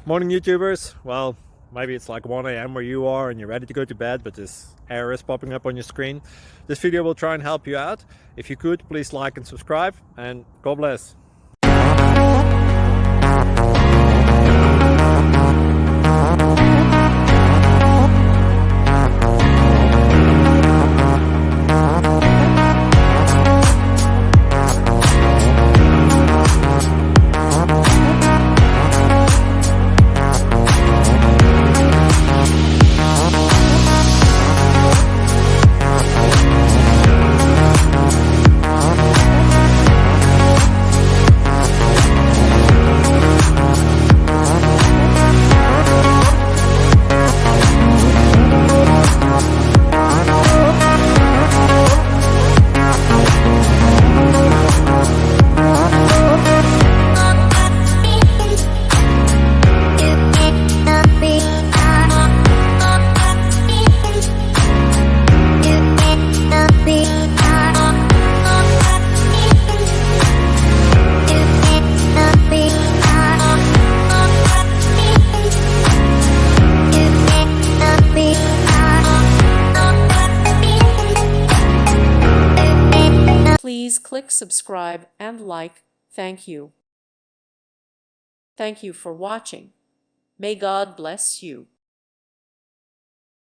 Morning, YouTubers. Well, maybe it's like 1 a.m. where you are and you're ready to go to bed, but this error is popping up on your screen. This video will try and help you out. If you could, please like and subscribe, and God bless. Please click subscribe and like. Thank you. Thank you for watching. May God bless you.